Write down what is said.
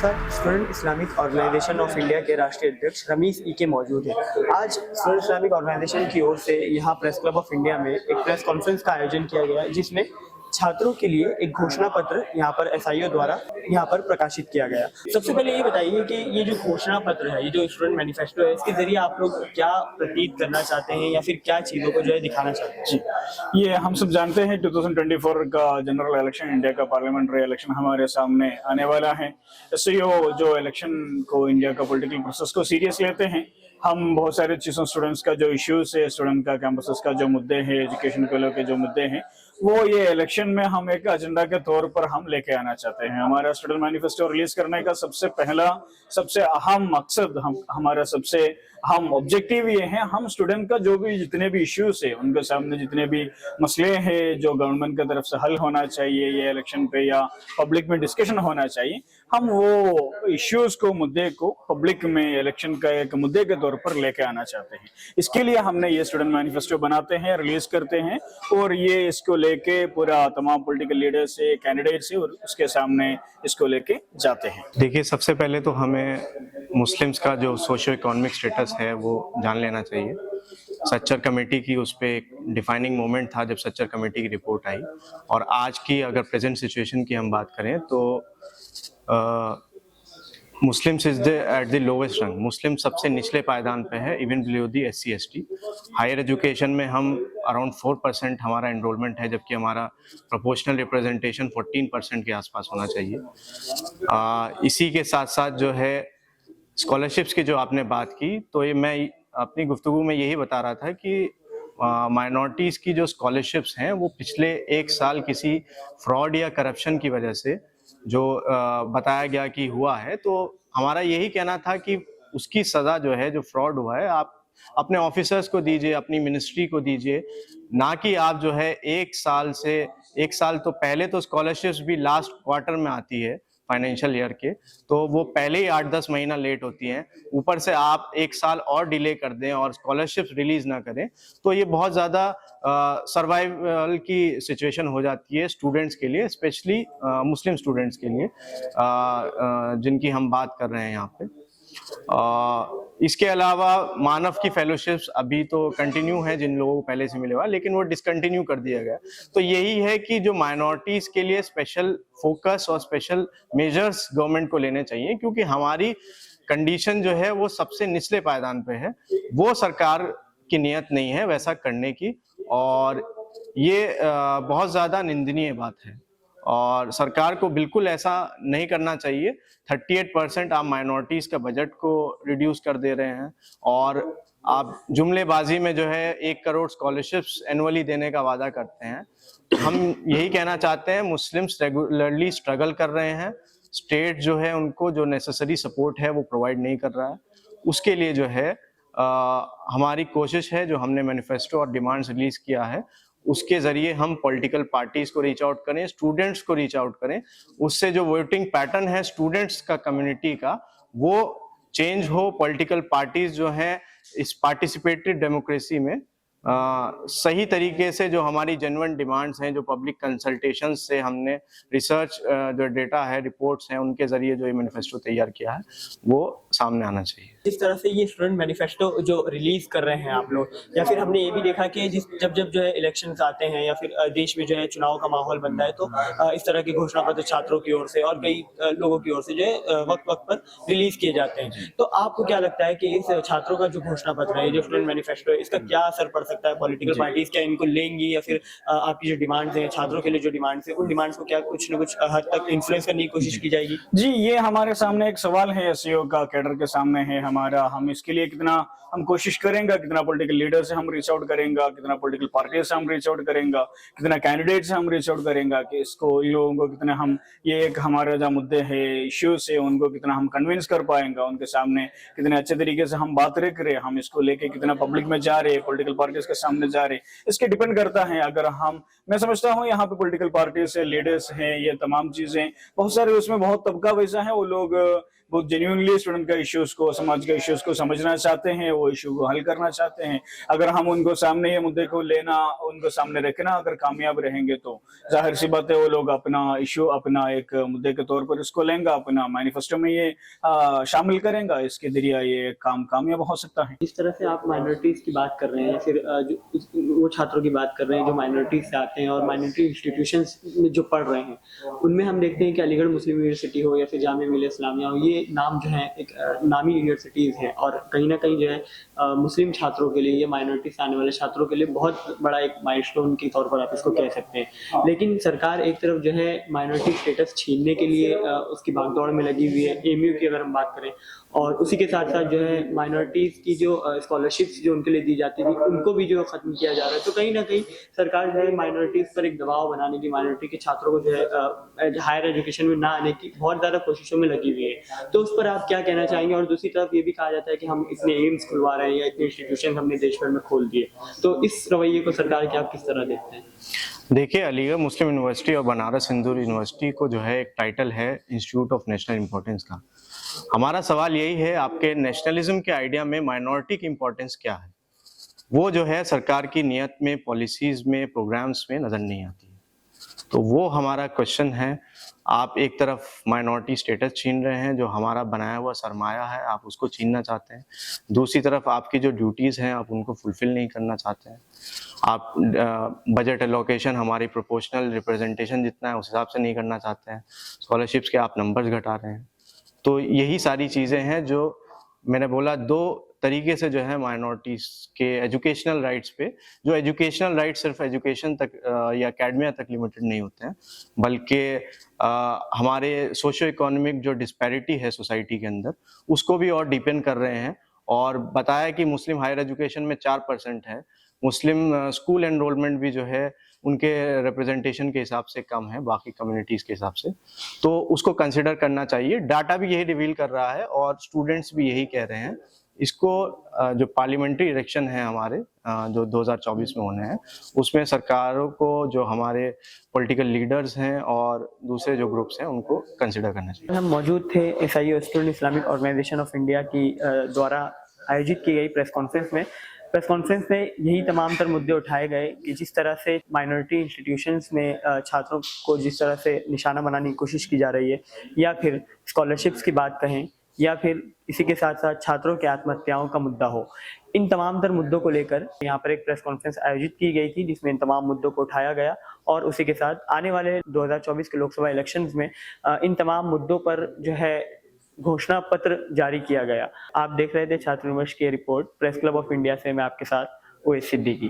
साथ student Islamic organisation of India के राष्ट्रीय अध्यक्ष रमीज ई के मौजूद हैं। आज स्टूडेंट इस्लामिक ऑर्गेनाइजेशन की ओर से यहाँ प्रेस क्लब ऑफ इंडिया में एक प्रेस कॉन्फ्रेंस का आयोजन किया गया, जिसमें छात्रों के लिए एक घोषणा पत्र यहाँ पर एसआईओ द्वारा यहाँ पर प्रकाशित किया गया। सबसे पहले ये बताइए कि ये जो घोषणा पत्र है, ये जो स्टूडेंट मैनिफेस्टो है, इसके जरिए आप लोग क्या प्रतीत करना चाहते हैं या फिर क्या चीज़ों को जो है दिखाना चाहते हैं? जी, ये हम सब जानते हैं 2024 का जनरल इलेक्शन, इंडिया का पार्लियामेंट्री इलेक्शन हमारे सामने आने वाला है। एसईओ जो इलेक्शन को, इंडिया का पॉलिटिकल प्रोसेस को सीरियस लेते हैं। हम बहुत सारे चीज़ों, स्टूडेंट्स का जो इश्यूज है, स्टूडेंट का कैंपसेस का जो मुद्दे हैं, एजुकेशन को लेकर जो मुद्दे हैं, वो ये इलेक्शन में हम एक एजेंडा के तौर पर हम लेके आना चाहते हैं। हमारा स्टूडेंट मैनिफेस्टो रिलीज करने का सबसे पहला, सबसे अहम मकसद, हमारा सबसे अहम ऑब्जेक्टिव ये है, हम स्टूडेंट का जो भी जितने भी इश्यूज है, उनके सामने जितने भी मसले हैं जो गवर्नमेंट की तरफ से हल होना चाहिए, ये इलेक्शन पे या पब्लिक में डिस्कशन होना चाहिए, हम वो इश्यूज को, मुद्दे को पब्लिक में इलेक्शन का एक मुद्दे के तौर पर लेके आना चाहते हैं। इसके लिए हमने ये स्टूडेंट मैनिफेस्टो बनाते हैं, रिलीज करते हैं और ये इसको लेके पूरा तमाम पॉलिटिकल लीडर से, कैंडिडेट से और उसके सामने इसको लेके जाते हैं। देखिए, सबसे पहले तो हमें मुस्लिम्स का जो सोशियो इकोनॉमिक स्टेटस है वो जान लेना चाहिए। सच्चर कमेटी की उस पर एक डिफाइनिंग मोमेंट था जब सच्चर कमेटी की रिपोर्ट आई, और आज की अगर प्रेजेंट सिचुएशन की हम बात करें तो Muslims is at the lowest rung. मुस्लिम सबसे निचले पायदान पे है, even below the SC ST। Higher education में हम अराउंड 4% हमारा एनरोलमेंट है, जबकि हमारा प्रोपोर्शनल रिप्रेजेंटेशन 14% के आसपास होना चाहिए। इसी के साथ साथ जो है स्कॉलरशिप्स की जो आपने बात की, तो ये मैं अपनी गुफ्तगू में यही बता रहा था कि माइनॉरिटीज़ की जो स्कॉलरशिप्स हैं वो पिछले एक साल किसी फ्रॉड या करप्शन की वजह से जो बताया गया कि हुआ है, तो हमारा यही कहना था कि उसकी सज़ा जो है, जो फ्रॉड हुआ है, आप अपने ऑफिसर्स को दीजिए, अपनी मिनिस्ट्री को दीजिए, ना कि आप जो है एक साल तो पहले तो स्कॉलरशिप्स भी लास्ट क्वार्टर में आती है फाइनेंशियल ईयर के, तो वो पहले ही 8-10 महीना लेट होती हैं। ऊपर से आप एक साल और डिले कर दें और स्कॉलरशिप्स रिलीज ना करें, तो ये बहुत ज़्यादा सर्वाइवल की सिचुएशन हो जाती है स्टूडेंट्स के लिए, स्पेशली मुस्लिम स्टूडेंट्स के लिए, जिनकी हम बात कर रहे हैं यहाँ पे। इसके अलावा मानव की फेलोशिप्स अभी तो कंटिन्यू है, जिन लोगों को पहले से मिले हुआ, लेकिन वो डिसकंटिन्यू कर दिया गया। तो यही है कि जो माइनॉरिटीज के लिए स्पेशल फोकस और स्पेशल मेजर्स गवर्नमेंट को लेने चाहिए, क्योंकि हमारी कंडीशन जो है वो सबसे निचले पायदान पे है। वो सरकार की नियत नहीं है वैसा करने की, और ये बहुत ज़्यादा निंदनीय बात है और सरकार को बिल्कुल ऐसा नहीं करना चाहिए। 38% आप माइनॉरिटीज़ का बजट को रिड्यूस कर दे रहे हैं और आप जुमलेबाजी में जो है 1 करोड़ स्कॉलरशिप्स एनुअली देने का वादा करते हैं। हम यही कहना चाहते हैं, मुस्लिम्स रेगुलरली स्ट्रगल कर रहे हैं, स्टेट जो है उनको जो नेसेसरी सपोर्ट है वो प्रोवाइड नहीं कर रहा है। उसके लिए जो है हमारी कोशिश है, जो हमने मैनिफेस्टो और डिमांड्स रिलीज किया है, उसके जरिए हम पॉलिटिकल पार्टीज को रीच आउट करें, स्टूडेंट्स को रीच आउट करें। उससे जो वोटिंग पैटर्न है स्टूडेंट्स का, कम्युनिटी का, वो चेंज हो। पॉलिटिकल पार्टीज जो हैं इस पार्टिसिपेटरी डेमोक्रेसी में सही तरीके से जो हमारी जेन्युइन डिमांड्स हैं, जो पब्लिक कंसल्टेशन से हमने रिसर्च जो डेटा है, रिपोर्ट्स हैं, उनके जरिए जो ये मैनिफेस्टो तैयार किया है वो सामने आना चाहिए। जिस तरह से ये स्टूडेंट मैनिफेस्टो जो रिलीज कर रहे हैं आप लोग, या फिर हमने ये भी देखा कि जब जो है इलेक्शंस आते हैं या फिर देश में जो है चुनाव का माहौल बनता है, तो इस तरह के घोषणा पत्र छात्रों की ओर से और कई लोगों की ओर से जो है वक्त पर रिलीज किए जाते हैं। तो आपको क्या लगता है कि इस छात्रों का जो घोषणा पत्र है, जो स्टूडेंट मैनिफेस्टो है, इसका क्या असर पड़ सकता है? पॉलिटिकल पार्टीज क्या इनको लेंगी, या फिर आपकी जो डिमांड्स हैं, छात्रों के लिए जो डिमांड्स है, उन डिमांड्स को क्या कुछ न कुछ हद तक इन्फ्लुएंस करने की कोशिश की जाएगी? जी, ये हमारे सामने एक सवाल है, एसईओ का कैडर के सामने है हमारा। हम इसके लिए कितना हम कोशिश करेंगे, कितना पॉलिटिकल लीडर से हम रीच आउट करेंगे, कितना पॉलिटिकल पार्टी से हम रीच आउट करेंगे, कितना कैंडिडेट से हम रीच आउट करेंगे, कि इसको इन लोगों को कितना हम, ये एक हमारा जो मुद्दे है, इश्यूज है, उनको कितना हम कन्विंस कर पाएंगे, उनके सामने कितने अच्छे तरीके से हम बात रख रहे हैं, हम इसको लेके कितना पब्लिक में जा रहे हैं, पॉलिटिकल पार्टीज के सामने जा रहे हैं, इसके डिपेंड करता है। अगर हम, मैं समझता हूँ यहाँ पे पॉलिटिकल पार्टीज है, लीडर्स हैं, ये तमाम चीजें बहुत सारे, उसमें बहुत तबका वैसा है, वो लोग बहुत जेन्युइनली स्टूडेंट का इश्यूज को, समाज के इश्यूज को समझना चाहते हैं, वो इशू को हल करना चाहते हैं। अगर हम उनको सामने ये मुद्दे को लेना, उनको सामने रखना अगर कामयाब रहेंगे तो जाहिर सी बात है वो लोग अपना इशू अपना एक मुद्दे के तौर पर इसको लेंगे, अपना मैनिफेस्टो में ये शामिल करेंगे, इसके जरिए ये काम कामयाब हो सकता है। जिस तरह से आप माइनॉरिटीज की बात कर रहे हैं, फिर वो छात्रों की बात कर रहे हैं जो माइनॉरिटीज से आते हैं और माइनॉरिटी इंस्टीट्यूशंस में जो पढ़ रहे हैं, उनमें हम देखते हैं कि अलीगढ़ मुस्लिम यूनिवर्सिटी हो या फिर जामिया मिल्लिया इस्लामिया हो, ये नाम जो है एक नामी यूनिवर्सिटीज़ हैं और कहीं ना कहीं जो है मुस्लिम छात्रों के लिए या माइनॉरिटी से आने वाले छात्रों के लिए बहुत बड़ा एक माइलस्टोन के तौर पर आप इसको कह सकते हैं। लेकिन सरकार एक तरफ जो है माइनॉरिटी स्टेटस छीनने के लिए उसकी भागदौड़ में लगी हुई है, एमयू की अगर हम बात करें, और उसी के साथ साथ जो है माइनॉरिटीज़ की जो स्कॉलरशिप्स जो उनके लिए दी जाती थी उनको भी जो ख़त्म किया जा रहा है। तो कहीं ना कहीं सरकार जो है माइनॉरिटीज़ पर एक दबाव बनाने की, माइनॉरिटी के छात्रों को जो है हायर एजुकेशन में ना आने की बहुत ज़्यादा कोशिशों में लगी हुई है। तो उस पर आप क्या कहना चाहेंगे? और दूसरी तरफ ये भी कहा जाता है कि हम इतने एम्स खुलवा रहे हैं या इतने इंस्टीट्यूशन हमने देश भर में खोल दिए, तो इस रवैये को सरकार के आप किस तरह देखते हैं? देखिए, अलीगढ़ मुस्लिम यूनिवर्सिटी और बनारस हिंदू यूनिवर्सिटी को जो है एक टाइटल है इंस्टीट्यूट ऑफ नेशनल इंपॉर्टेंस का। हमारा सवाल यही है, आपके नेशनलिज्म के आइडिया में माइनॉरिटी की इंपॉर्टेंस क्या है? वो जो है सरकार की नीयत में, पॉलिसीज में, प्रोग्राम्स में नजर नहीं आती है। तो वो हमारा क्वेश्चन है। आप एक तरफ माइनॉरिटी स्टेटस छीन रहे हैं, जो हमारा बनाया हुआ सरमाया है, आप उसको छीनना चाहते हैं। दूसरी तरफ आपकी जो ड्यूटीज़ हैं आप उनको फुलफिल नहीं करना चाहते हैं। आप बजट एलोकेशन हमारी प्रोपोर्शनल रिप्रेजेंटेशन जितना है उस हिसाब से नहीं करना चाहते हैं। स्कॉलरशिप्स के आप नंबर्स घटा रहे हैं। तो यही सारी चीज़ें हैं जो मैंने बोला, दो तरीके से जो है माइनॉरिटीज़ के एजुकेशनल राइट्स पे, जो एजुकेशनल राइट्स सिर्फ एजुकेशन तक या एकेडमिया तक लिमिटेड नहीं होते हैं, बल्कि हमारे सोशो इकोनॉमिक जो डिस्पैरिटी है सोसाइटी के अंदर, उसको भी और डीपेन कर रहे हैं। और बताया कि मुस्लिम हायर एजुकेशन में 4% है, मुस्लिम स्कूल एनरोलमेंट भी जो है उनके रिप्रेजेंटेशन के हिसाब से कम है बाकी कम्युनिटीज़ के हिसाब से, तो उसको कंसिडर करना चाहिए। डाटा भी यही रिवील कर रहा है और स्टूडेंट्स भी यही कह रहे हैं। इसको जो पार्लियामेंट्री इलेक्शन है हमारे जो 2024 में होने हैं, उसमें सरकारों को, जो हमारे पॉलिटिकल लीडर्स हैं और दूसरे जो ग्रुप्स हैं, उनको कंसिडर करना चाहिए। हम मौजूद थे SIO student Islamic organisation of India की द्वारा आयोजित की गई प्रेस कॉन्फ्रेंस में। प्रेस कॉन्फ्रेंस में यही तमाम तर मुद्दे उठाए गए कि जिस तरह से माइनॉरिटी इंस्टीट्यूशंस में छात्रों को जिस तरह से निशाना बनाने की कोशिश की जा रही है, या फिर स्कॉलरशिप्स की बात कहें, या फिर इसी के साथ साथ छात्रों की आत्महत्याओं का मुद्दा हो, इन तमाम तर मुद्दों को लेकर यहाँ पर एक प्रेस कॉन्फ्रेंस आयोजित की गई थी जिसमें इन तमाम मुद्दों को उठाया गया। और उसी के साथ आने वाले 2024 के लोकसभा इलेक्शंस में इन तमाम मुद्दों पर जो है घोषणा पत्र जारी किया गया। आप देख रहे थे छात्र विमर्श की report press club of India से, मैं आपके साथ ओएस सिद्दीकी।